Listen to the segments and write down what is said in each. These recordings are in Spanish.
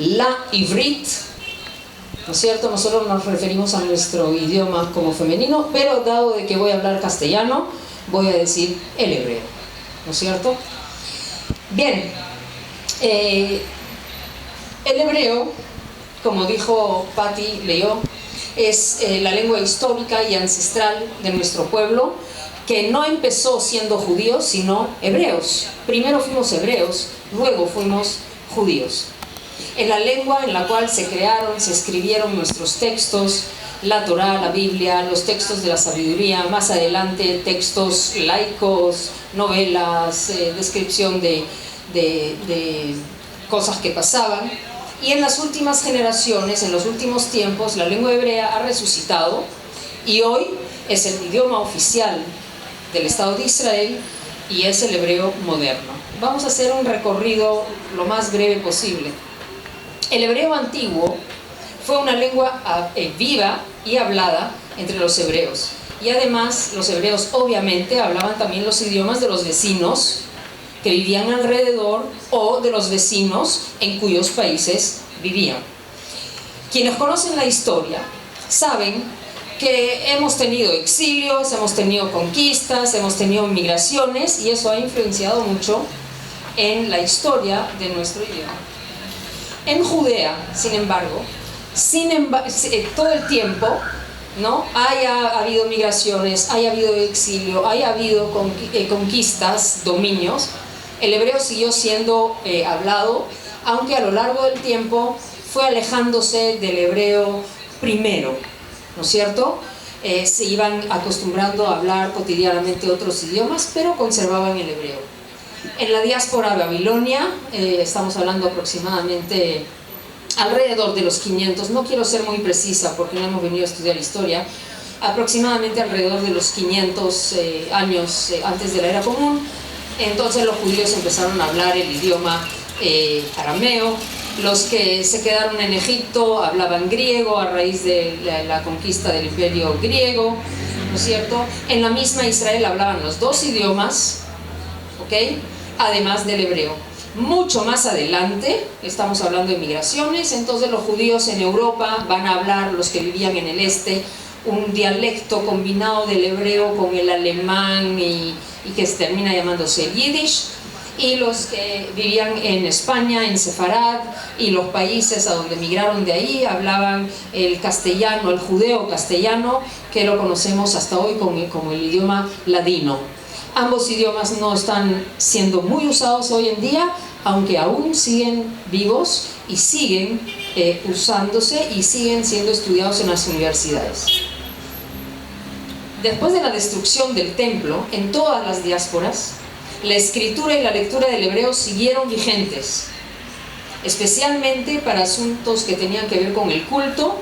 la ivrit, ¿no es cierto? Nosotros nos referimos a nuestro idioma como femenino, pero dado de que voy a hablar castellano, voy a decir el hebreo, ¿no es cierto? Bien, el hebreo, como dijo Patti Leyó, es la lengua histórica y ancestral de nuestro pueblo, que no empezó siendo judíos, sino hebreos. Primero fuimos hebreos, luego fuimos judíos. En la lengua en la cual se crearon, se escribieron nuestros textos, la Torá, la Biblia, los textos de la sabiduría, más adelante textos laicos, novelas, descripción de cosas que pasaban. Y en las últimas generaciones, en los últimos tiempos, la lengua hebrea ha resucitado y hoy es el idioma oficial del Estado de Israel y es el hebreo moderno. Vamos a hacer un recorrido lo más breve posible. El hebreo antiguo fue una lengua viva y hablada entre los hebreos. Y además, los hebreos obviamente hablaban también los idiomas de los vecinos que vivían alrededor o de los vecinos en cuyos países vivían. Quienes conocen la historia saben que hemos tenido exilios, hemos tenido conquistas, hemos tenido migraciones, y eso ha influenciado mucho en la historia de nuestro idioma. En Judea, sin embargo, todo el tiempo, ¿no? haya habido migraciones, haya habido exilio, haya habido conquistas, dominios, el hebreo siguió siendo hablado, aunque a lo largo del tiempo fue alejándose del hebreo primero, ¿no es cierto? Se iban acostumbrando a hablar cotidianamente otros idiomas, pero conservaban el hebreo. En la diáspora babilonia, estamos hablando aproximadamente alrededor de los 500, no quiero ser muy precisa porque no hemos venido a estudiar historia, aproximadamente alrededor de los 500 años antes de la era común, entonces los judíos empezaron a hablar el idioma arameo. Los que se quedaron en Egipto hablaban griego a raíz de la conquista del imperio griego, ¿no es cierto? En la misma Israel hablaban los dos idiomas, ¿ok? Además del hebreo. Mucho más adelante, estamos hablando de migraciones, entonces los judíos en Europa van a hablar, los que vivían en el este, un dialecto combinado del hebreo con el alemán y que se termina llamándose yiddish, y los que vivían en España, en Sefarad, y los países a donde migraron de ahí, hablaban el castellano, el judeo castellano, que lo conocemos hasta hoy como el idioma ladino. Ambos idiomas no están siendo muy usados hoy en día, aunque aún siguen vivos y siguen usándose y siguen siendo estudiados en las universidades. Después de la destrucción del templo, en todas las diásporas, la escritura y la lectura del hebreo siguieron vigentes, especialmente para asuntos que tenían que ver con el culto,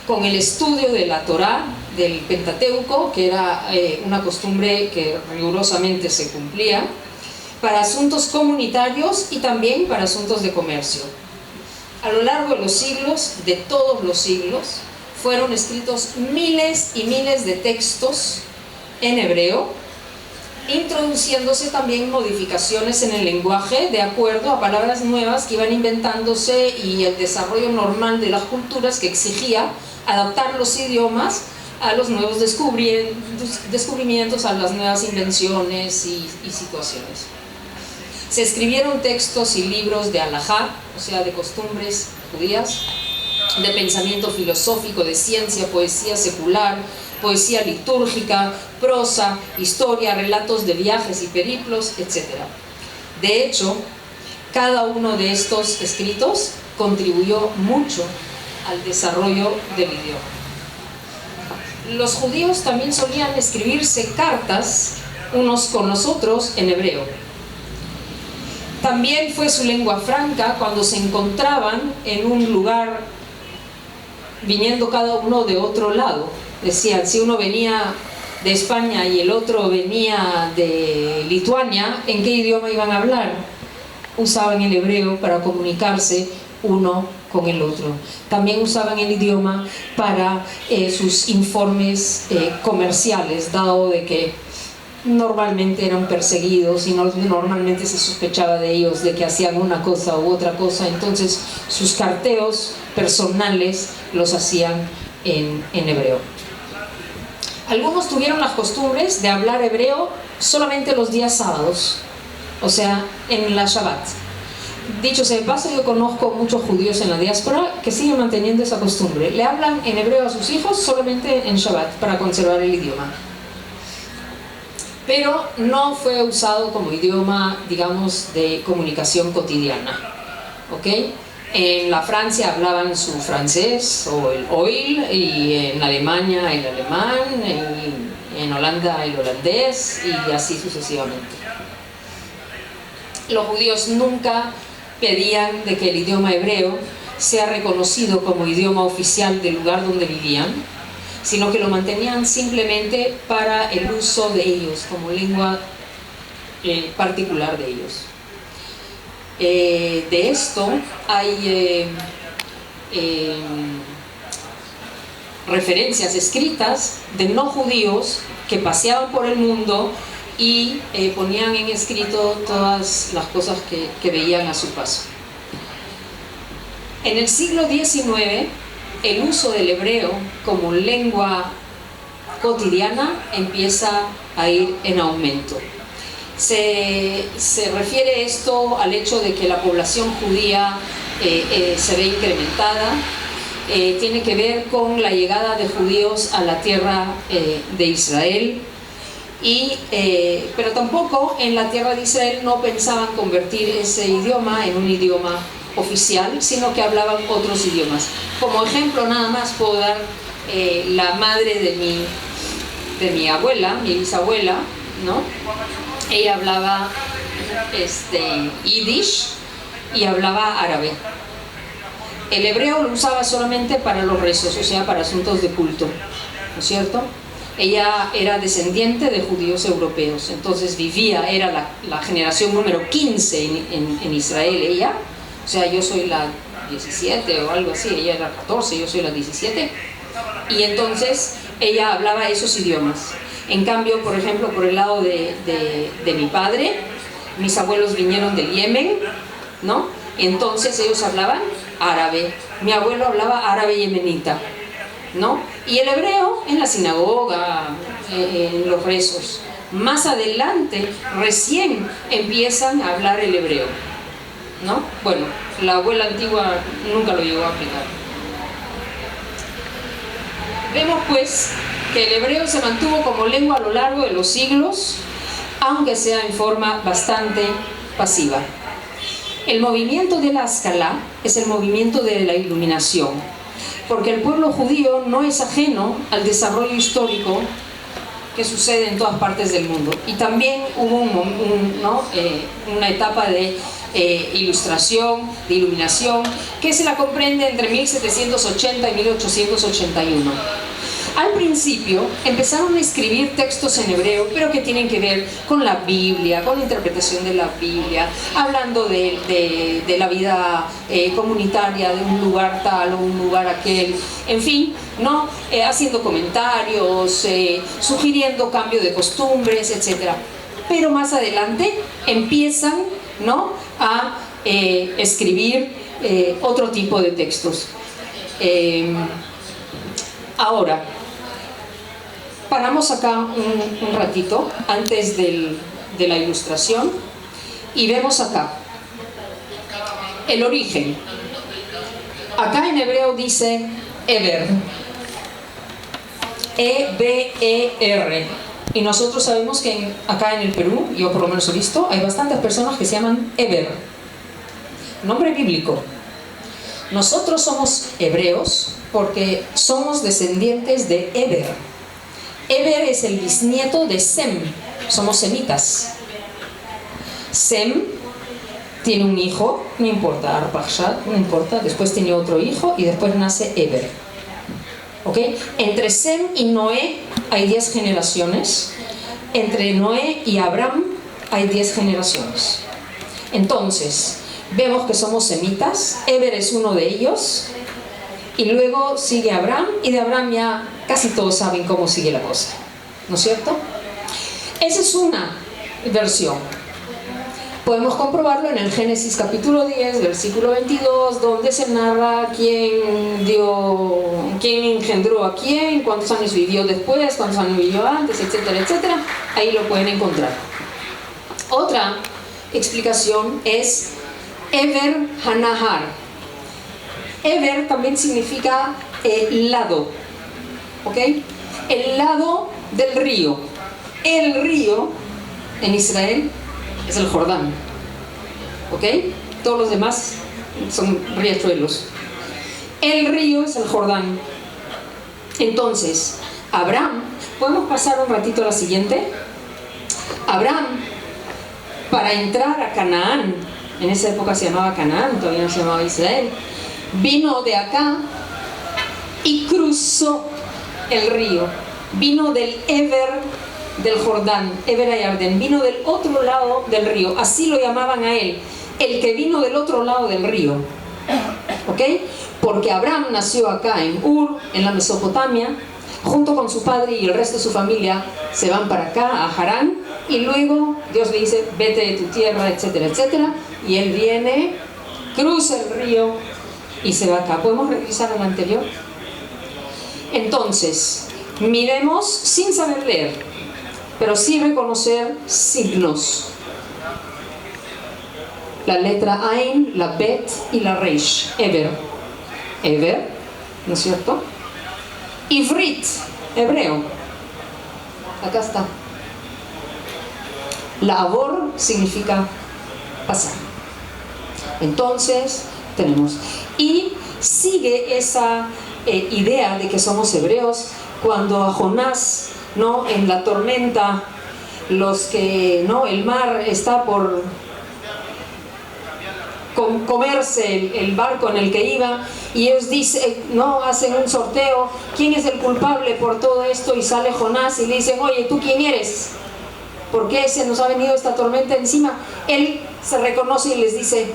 con el estudio de la Torá, del Pentateuco, que era una costumbre que rigurosamente se cumplía, para asuntos comunitarios y también para asuntos de comercio. A lo largo de los siglos, de todos los siglos, fueron escritos miles y miles de textos en hebreo, introduciéndose también modificaciones en el lenguaje de acuerdo a palabras nuevas que iban inventándose y el desarrollo normal de las culturas que exigía adaptar los idiomas a los nuevos descubrimientos, a las nuevas invenciones y situaciones. Se escribieron textos y libros de halajá, o sea, de costumbres judías, de pensamiento filosófico, de ciencia, poesía secular, poesía litúrgica, prosa, historia, relatos de viajes y periplos, etc. De hecho, cada uno de estos escritos contribuyó mucho al desarrollo del idioma. Los judíos también solían escribirse cartas unos con los otros en hebreo. También fue su lengua franca cuando se encontraban en un lugar viniendo cada uno de otro lado. Decían, si uno venía de España y el otro venía de Lituania, ¿en qué idioma iban a hablar? Usaban el hebreo para comunicarse uno con el otro. También usaban el idioma para sus informes comerciales, dado de que normalmente eran perseguidos y normalmente se sospechaba de ellos de que hacían una cosa u otra cosa, entonces sus carteos personales los hacían en hebreo. Algunos tuvieron las costumbres de hablar hebreo solamente los días sábados, o sea, en la Shabbat. Dicho sea de paso, yo conozco muchos judíos en la diáspora que siguen manteniendo esa costumbre. Le hablan en hebreo a sus hijos solamente en Shabbat para conservar el idioma. Pero no fue usado como idioma, digamos, de comunicación cotidiana. ¿Ok? En la Francia hablaban su francés o el oil, y en Alemania el alemán, en Holanda el holandés, y así sucesivamente. Los judíos nunca pedían de que el idioma hebreo sea reconocido como idioma oficial del lugar donde vivían, sino que lo mantenían simplemente para el uso de ellos, como lengua particular de ellos. De esto hay referencias escritas de no judíos que paseaban por el mundo y ponían en escrito todas las cosas que veían a su paso. En el siglo XIX, el uso del hebreo como lengua cotidiana empieza a ir en aumento. Se refiere esto al hecho de que la población judía se ve incrementada. Tiene que ver con la llegada de judíos a la tierra de Israel. Pero tampoco en la tierra de Israel no pensaban convertir ese idioma en un idioma oficial, sino que hablaban otros idiomas. Como ejemplo nada más puedo dar la madre de mi abuela, mi bisabuela, ¿no? Ella hablaba yiddish y hablaba árabe. El hebreo lo usaba solamente para los rezos, o sea, para asuntos de culto, ¿no es cierto? Ella era descendiente de judíos europeos, entonces era la generación número 15 en Israel, ella. O sea, yo soy la 17 o algo así, ella era 14, yo soy la 17. Y entonces ella hablaba esos idiomas. En cambio, por ejemplo, por el lado de mi padre, mis abuelos vinieron del Yemen, ¿no? Entonces ellos hablaban árabe. Mi abuelo hablaba árabe yemenita, ¿no? Y el hebreo en la sinagoga, en los rezos. Más adelante, recién empiezan a hablar el hebreo, ¿no? Bueno, la abuela antigua nunca lo llegó a aplicar. Vemos pues que el hebreo se mantuvo como lengua a lo largo de los siglos, aunque sea en forma bastante pasiva. El movimiento de la Haskalah es el movimiento de la iluminación, porque el pueblo judío no es ajeno al desarrollo histórico que sucede en todas partes del mundo. Y también hubo una etapa de ilustración, de iluminación, que se la comprende entre 1780 y 1881. Al principio empezaron a escribir textos en hebreo, pero que tienen que ver con la Biblia, con la interpretación de la Biblia, hablando de la vida comunitaria de un lugar tal o un lugar aquel, en fin, ¿no? Haciendo comentarios, sugiriendo cambio de costumbres, etc. Pero más adelante empiezan, ¿no?, a escribir otro tipo de textos. Ahora, paramos acá un ratito antes de la ilustración y vemos acá el origen. Acá en hebreo dice Eber, E-B-E-R, y nosotros sabemos que acá en el Perú, yo por lo menos he visto, hay bastantes personas que se llaman Eber, nombre bíblico. Nosotros somos hebreos porque somos descendientes de Eber. Eber es el bisnieto de Sem, somos semitas. Sem tiene un hijo, no importa, Arpachshad, no importa, después tiene otro hijo y después nace Eber. ¿Ok? Entre Sem y Noé hay 10 generaciones, entre Noé y Abraham hay 10 generaciones. Entonces, vemos que somos semitas, Eber es uno de ellos, y luego sigue Abraham, y de Abraham ya casi todos saben cómo sigue la cosa, ¿no es cierto? Esa es una versión. Podemos comprobarlo en el Génesis capítulo 10, versículo 22, donde se narra quién engendró a quién, cuántos años vivió después, cuántos años vivió antes, etcétera, etcétera. Ahí lo pueden encontrar. Otra explicación es Ever Hanahar. Ever también significa lado, ¿ok? El lado del río. El río en Israel es el Jordán, ¿ok? Todos los demás son riachuelos. El río es el Jordán. Entonces, Abraham, ¿podemos pasar un ratito a la siguiente? Abraham, para entrar a Canaán, en esa época se llamaba Canaán, todavía no se llamaba Israel, vino de acá y cruzó el río, vino del Ever del Jordán, Ever Ayarden, vino del otro lado del río, así lo llamaban a él, el que vino del otro lado del río, ¿ok? Porque Abraham nació acá en Ur, en la Mesopotamia, junto con su padre y el resto de su familia se van para acá, a Harán, y luego Dios le dice, vete de tu tierra, etcétera, etcétera, y él viene, cruza el río y se va acá. ¿Podemos regresar al anterior? Entonces, miremos sin saber leer, pero sí reconocer signos. La letra Ain, la Bet y la Reish. Ever. Ever, ¿no es cierto? Ivrit, hebreo. Acá está. La Abor significa pasar. Entonces, tenemos. Y sigue esa idea de que somos hebreos cuando a Jonás, ¿no? En la tormenta, el mar está por comerse el barco en el que iba, y ellos dicen, hacen un sorteo, ¿quién es el culpable por todo esto? Y sale Jonás y le dicen, oye, ¿tú quién eres? ¿Por qué se nos ha venido esta tormenta encima? Él se reconoce y les dice,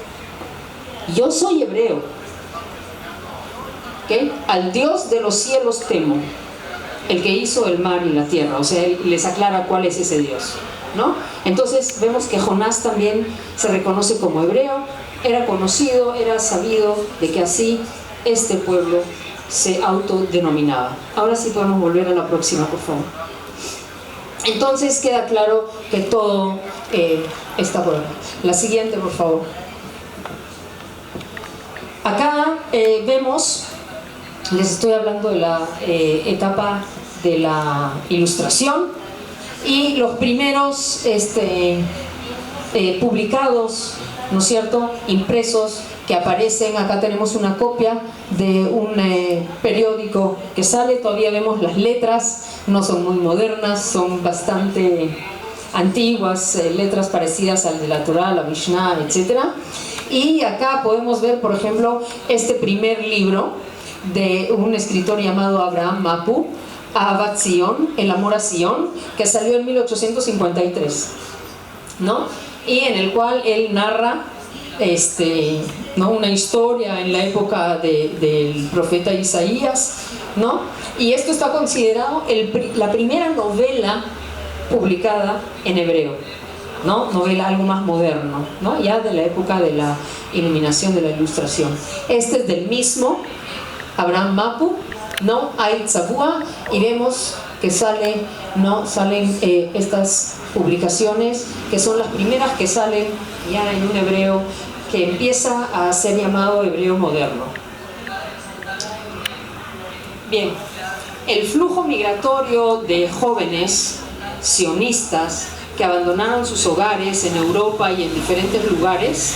yo soy hebreo, ¿okay? Al Dios de los cielos temo, el que hizo el mar y la tierra. O sea, él les aclara cuál es ese Dios, ¿no? Entonces vemos que Jonás también se reconoce como hebreo, era conocido, era sabido de que así este pueblo se autodenominaba. Ahora sí podemos volver a la próxima, por favor. Entonces queda claro que todo está por acá. La siguiente, por favor. Acá vemos, les estoy hablando de la etapa de la Ilustración, y los primeros publicados, ¿no es cierto?, impresos, que aparecen. Acá tenemos una copia de un periódico que sale. Todavía vemos las letras, no son muy modernas, son bastante antiguas, letras parecidas al de la Torá, la Mishnah, etc. Y acá podemos ver, por ejemplo, este primer libro de un escritor llamado Abraham Mapu, Ahavat Zion, El amor a Sion, que salió en 1853, ¿no? Y en el cual él narra ¿no?, una historia en la época del profeta Isaías, ¿no? Y esto está considerado la primera novela publicada en hebreo, ¿no? Novela algo más moderno, ¿no? Ya de la época de la iluminación, de la Ilustración. Este es del mismo Abraham Mapu, ¿no? Hay Tzavua, y vemos que salen estas publicaciones, que son las primeras que salen ya en un hebreo que empieza a ser llamado hebreo moderno. Bien, el flujo migratorio de jóvenes sionistas que abandonaron sus hogares en Europa y en diferentes lugares,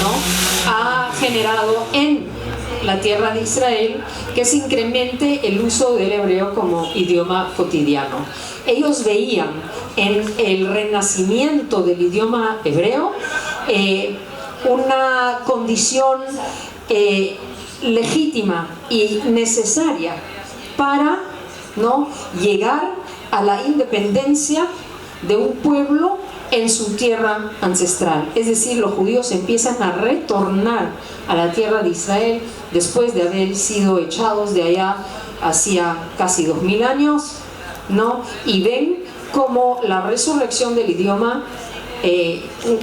¿no?, ha generado en la tierra de Israel que se incremente el uso del hebreo como idioma cotidiano. Ellos veían en el renacimiento del idioma hebreo una condición legítima y necesaria para, ¿no?, llegar a la independencia de un pueblo en su tierra ancestral. Es decir, los judíos empiezan a retornar a la tierra de Israel después de haber sido echados de allá hacía casi 2000 años, ¿no? Y ven como la resurrección del idioma,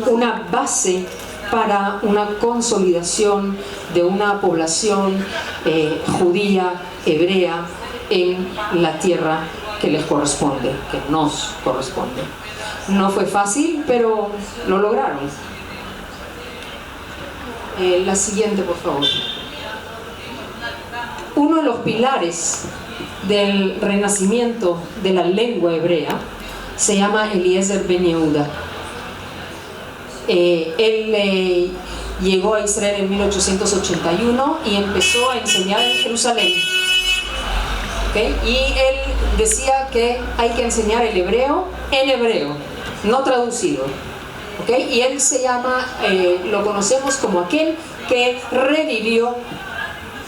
una base para una consolidación de una población judía, hebrea, en la tierra que les corresponde, que nos corresponde. No fue fácil, pero lo lograron. La siguiente, por favor. Uno de los pilares del renacimiento de la lengua hebrea se llama Eliezer Ben Yehuda. Él llegó a Israel en 1881 y empezó a enseñar en Jerusalén. ¿Okay? Y él decía que hay que enseñar el hebreo en hebreo, no traducido. ¿Okay? Y él se llama, lo conocemos como aquel que revivió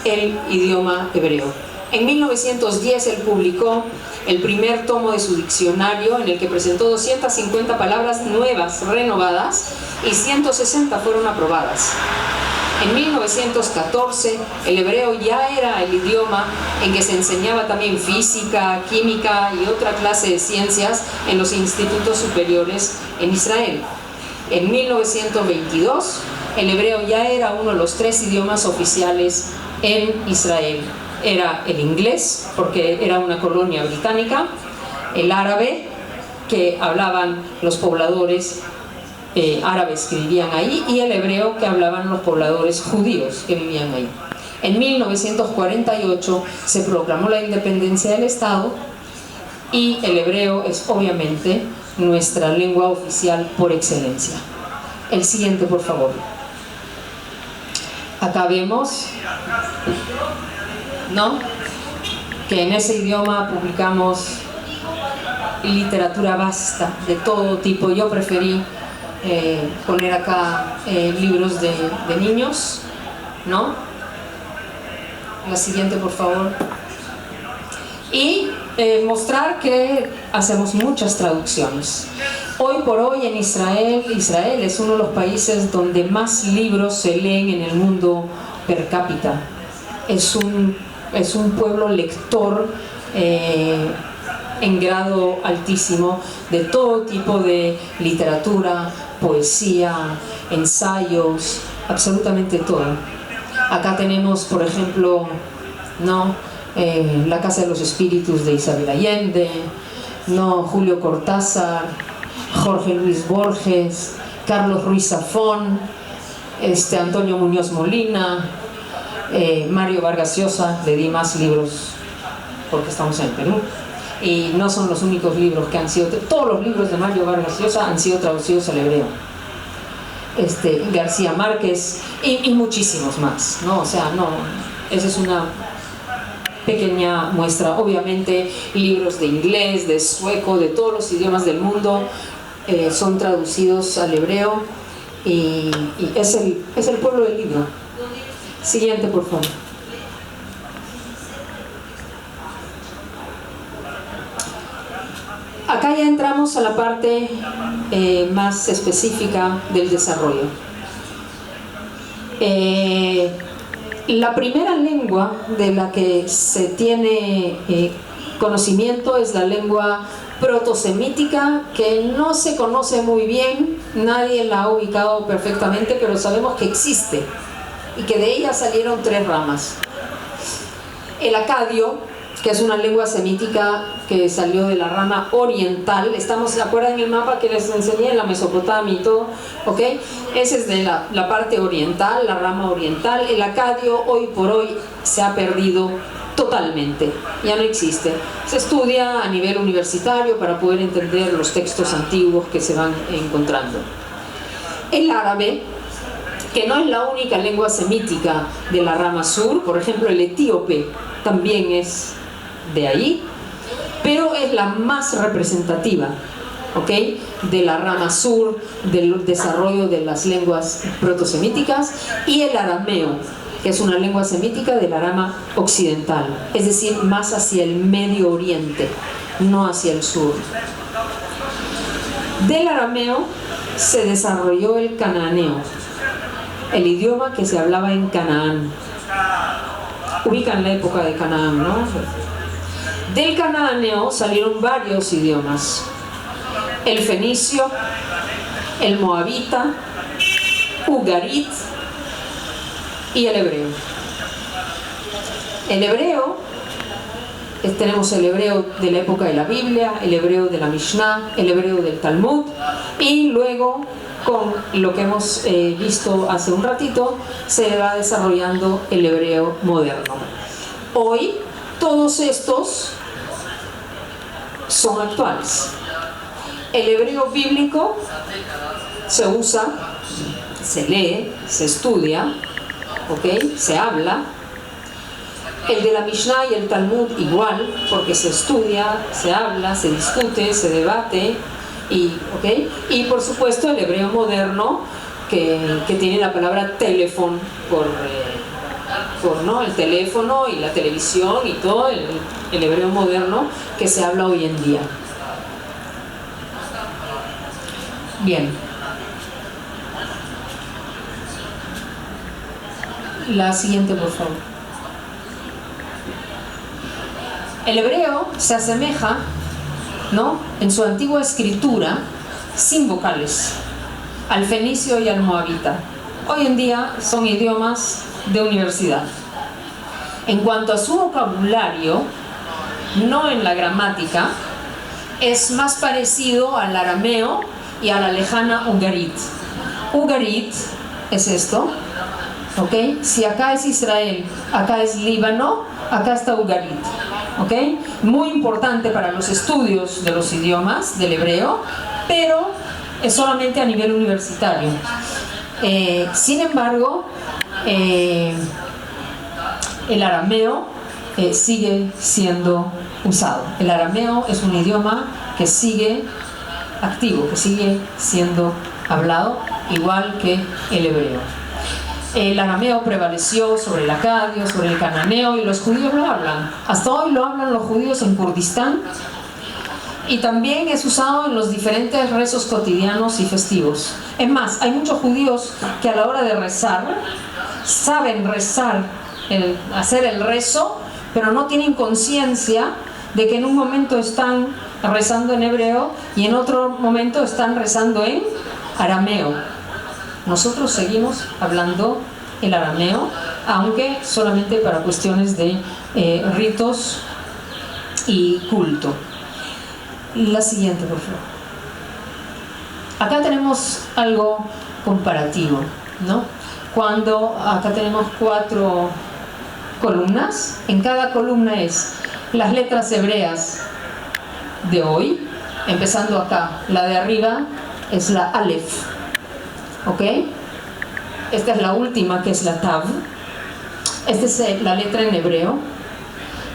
el idioma hebreo. En 1910 él publicó el primer tomo de su diccionario, en el que presentó 250 palabras nuevas, renovadas, y 160 fueron aprobadas. En 1914 el hebreo ya era el idioma en que se enseñaba también física, química y otra clase de ciencias en los institutos superiores en Israel. En 1922 el hebreo ya era uno de los 3 idiomas oficiales en Israel. Era el inglés, porque era una colonia británica, el árabe, que hablaban los pobladores árabes que vivían ahí, y el hebreo, que hablaban los pobladores judíos que vivían ahí. En 1948 se proclamó la independencia del Estado y el hebreo es obviamente nuestra lengua oficial por excelencia. El siguiente, por favor. Acá vemos, ¿no?, que en ese idioma publicamos literatura vasta de todo tipo. Yo preferí poner acá libros de niños, ¿no? La siguiente, por favor. Y mostrar que hacemos muchas traducciones. Hoy por hoy en Israel es uno de los países donde más libros se leen en el mundo per cápita. Es un pueblo lector en grado altísimo de todo tipo de literatura, poesía, ensayos, absolutamente todo. Acá tenemos, por ejemplo, ¿no?, La Casa de los Espíritus de Isabel Allende, ¿no?, Julio Cortázar, Jorge Luis Borges, Carlos Ruiz Zafón, Antonio Muñoz Molina, Mario Vargas Llosa. Le di más libros porque estamos en Perú, y no son los únicos libros que han sido, todos los libros de Mario Vargas Llosa han sido traducidos al hebreo. García Márquez y muchísimos más, ¿no? O sea, no, esa es una pequeña muestra. Obviamente libros de inglés, de sueco, de todos los idiomas del mundo son traducidos al hebreo, y es el pueblo del libro. Siguiente, por favor. Acá ya entramos a la parte más específica del desarrollo. La primera lengua de la que se tiene conocimiento es la lengua protosemítica, que no se conoce muy bien, nadie la ha ubicado perfectamente, pero sabemos que existe y que de ella salieron 3 ramas. El acadio, que es una lengua semítica que salió de la rama oriental. ¿Se acuerdan en el mapa que les enseñé, en la Mesopotamia y todo? ¿Ok? Ese es de la parte oriental, la rama oriental. El acadio hoy por hoy se ha perdido totalmente, ya no existe. Se estudia a nivel universitario para poder entender los textos antiguos que se van encontrando. El árabe, que no es la única lengua semítica de la rama sur, por ejemplo el etíope también es de ahí, pero es la más representativa, ¿ok?, de la rama sur, del desarrollo de las lenguas protosemíticas. Y el arameo, que es una lengua semítica de la rama occidental, es decir, más hacia el Medio Oriente, no hacia el sur. Del arameo se desarrolló el cananeo, el idioma que se hablaba en Canaán. Ubican la época de Canaán, ¿no? Del canaaneo salieron varios idiomas. el fenicio, el moabita, ugarit y el hebreo. El hebreo, tenemos el hebreo de la época de la Biblia, el hebreo de la Mishnah, el hebreo del Talmud, y luego, con lo que hemos visto hace un ratito, se va desarrollando el hebreo moderno. Hoy todos estos son actuales. El hebreo bíblico se usa, se lee, se estudia, ¿ok? Se habla. El de la Mishnah y el Talmud igual, porque se estudia, se habla, se discute, se debate, ¿ok? Y por supuesto el hebreo moderno, que tiene la palabra teléfono ¿no? El teléfono y la televisión y todo, el hebreo moderno que se habla hoy en día. Bien. La siguiente, por favor. El hebreo se asemeja, ¿no?, en su antigua escritura, sin vocales, al fenicio y al moabita. Hoy en día son idiomas de universidad. En cuanto a su vocabulario, no en la gramática, es más parecido al arameo y a la lejana ugarit. Ugarit es esto, ¿ok? Si acá es Israel, acá es Líbano, acá está ugarit. ¿Okay? Muy importante para los estudios de los idiomas del hebreo, pero es solamente a nivel universitario. Sin embargo, el arameo sigue siendo usado. El arameo es un idioma que sigue activo, que sigue siendo hablado, igual que el hebreo. El arameo prevaleció sobre el acadio, sobre el cananeo, y los judíos lo hablan. Hasta hoy lo hablan los judíos en Kurdistán, y también es usado en los diferentes rezos cotidianos y festivos. Es más, hay muchos judíos que a la hora de rezar, saben rezar, hacer el rezo, pero no tienen conciencia de que en un momento están rezando en hebreo y en otro momento están rezando en arameo. Nosotros seguimos hablando el arameo, aunque solamente para cuestiones de ritos y culto. La siguiente, por favor. Acá tenemos algo comparativo, ¿no? Cuando acá tenemos 4 columnas, en cada columna es las letras hebreas de hoy, empezando acá. La de arriba es la Aleph, ¿ok? Esta es la última, que es la Tav. Esta es la letra en hebreo.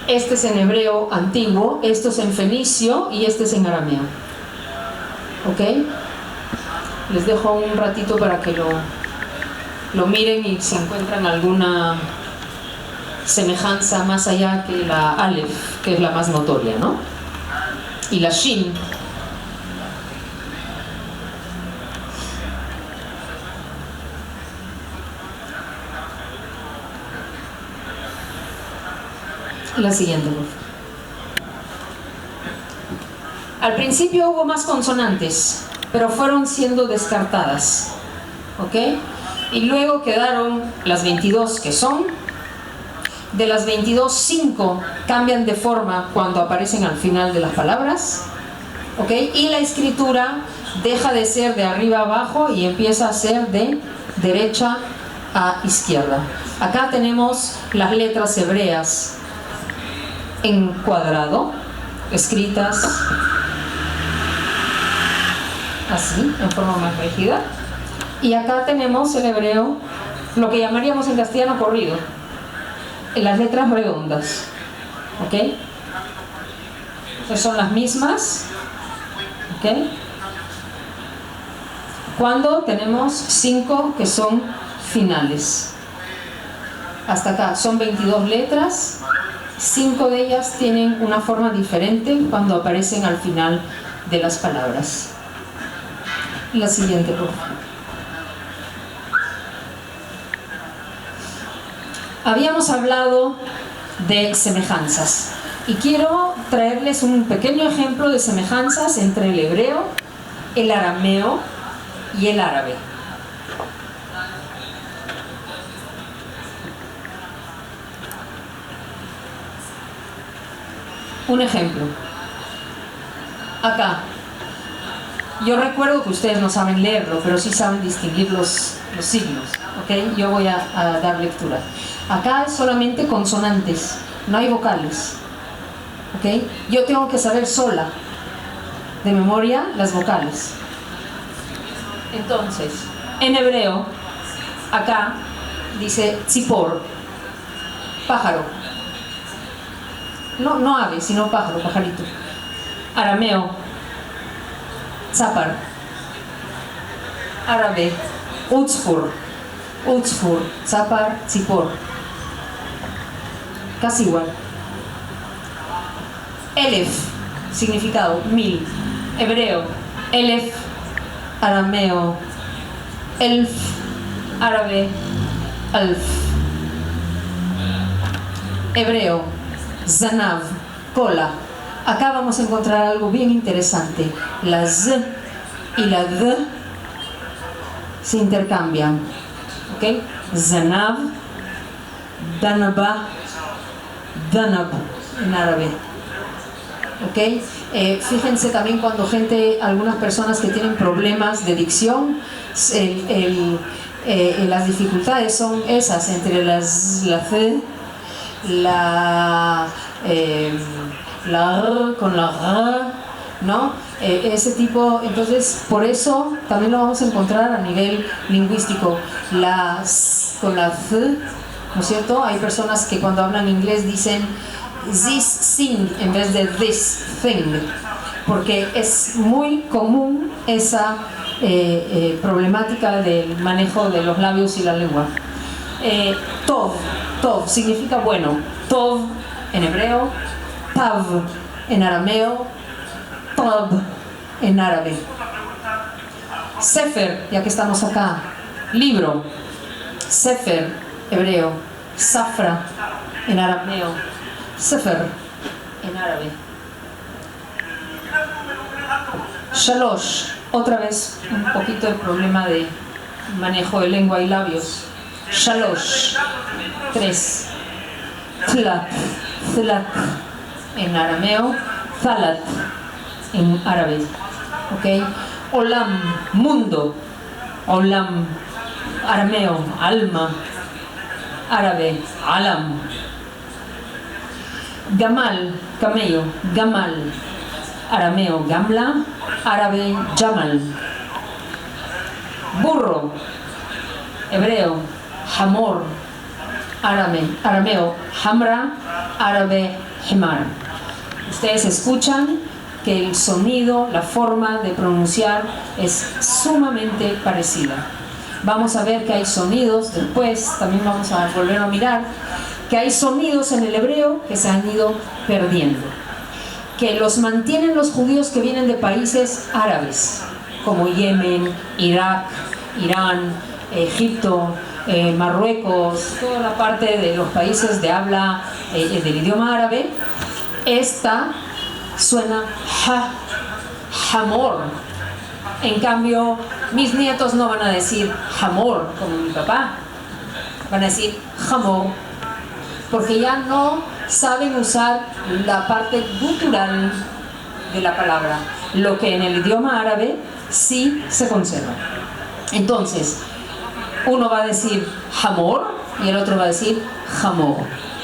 Este es en hebreo antiguo, esto es en fenicio y este es en arameo. ¿Ok? Les dejo un ratito para que lo miren y si encuentran alguna semejanza más allá que la Aleph, que es la más notoria, ¿no? Y la Shin. La siguiente, por favor. Al principio hubo más consonantes, pero fueron siendo descartadas, ¿ok? Y luego quedaron las 22 que son. De las 22, 5 cambian de forma cuando aparecen al final de las palabras, ¿ok? Y la escritura deja de ser de arriba a abajo y empieza a ser de derecha a izquierda. Acá tenemos las letras hebreas en cuadrado, escritas así, en forma más rígida. Y acá tenemos el hebreo, lo que llamaríamos en castellano corrido, en las letras redondas, ¿ok? Entonces son las mismas, ¿ok? Cuando tenemos 5 que son finales. Hasta acá son 22 letras. 5 de ellas tienen una forma diferente cuando aparecen al final de las palabras. La siguiente, por favor. Habíamos hablado de semejanzas y quiero traerles un pequeño ejemplo de semejanzas entre el hebreo el arameo y el árabe. Un ejemplo. Acá. Yo recuerdo que ustedes no saben leerlo, pero sí saben distinguir los signos. ¿Ok? Yo voy a dar lectura. Acá es solamente consonantes, no hay vocales. ¿Ok? Yo tengo que saber sola, de memoria, las vocales. Entonces, en hebreo, acá dice tzipor, pájaro. No ave, sino pájaro, pajarito. Arameo, tzapar. Árabe, utzfur, tzapar, tzipor. Casi igual. Elef, significado, 1000. Hebreo, elef. Arameo, elf. Árabe, alf. Hebreo, zanav, cola. Acá vamos a encontrar algo bien interesante. La z y la d se intercambian. ¿Ok? Zanav, danaba, danab en árabe. ¿Ok? Fíjense también cuando algunas personas que tienen problemas de dicción, las dificultades son esas, entre la c, la R con la R, ¿no? Ese tipo, entonces por eso también lo vamos a encontrar a nivel lingüístico, con la C, ¿no es cierto? Hay personas que cuando hablan inglés dicen this thing en vez de this thing, porque es muy común esa problemática del manejo de los labios y la lengua. Tov significa bueno. Tov en hebreo, tav en arameo, tab en árabe. Sefer, ya que estamos acá, libro. Sefer, hebreo. Safra en arameo. Sefer en árabe. Shalosh, otra vez un poquito el problema de manejo de lengua y labios. Shalosh, 3. Tlat en arameo, Thalat en árabe. ¿Ok? Olam, mundo. Olam, arameo, alma. Árabe, alam. Gamal, camello, gamal. Arameo, gamla. Árabe, jamal. Burro, hebreo, hamor. Arameo, hamra. Árabe, himar. Ustedes escuchan que el sonido, la forma de pronunciar es sumamente parecida. Vamos a ver que hay sonidos, después también vamos a volver a mirar, que hay sonidos en el hebreo que se han ido perdiendo, que los mantienen los judíos que vienen de países árabes, como Yemen, Irak, Irán, Egipto, Marruecos, toda la parte de los países de habla del idioma árabe. Esta suena hamor. En cambio, mis nietos no van a decir hamor como mi papá, van a decir hamor, porque ya no saben usar la parte gutural de la palabra, lo que en el idioma árabe sí se conserva. Entonces, uno va a decir hamor y el otro va a decir hamor.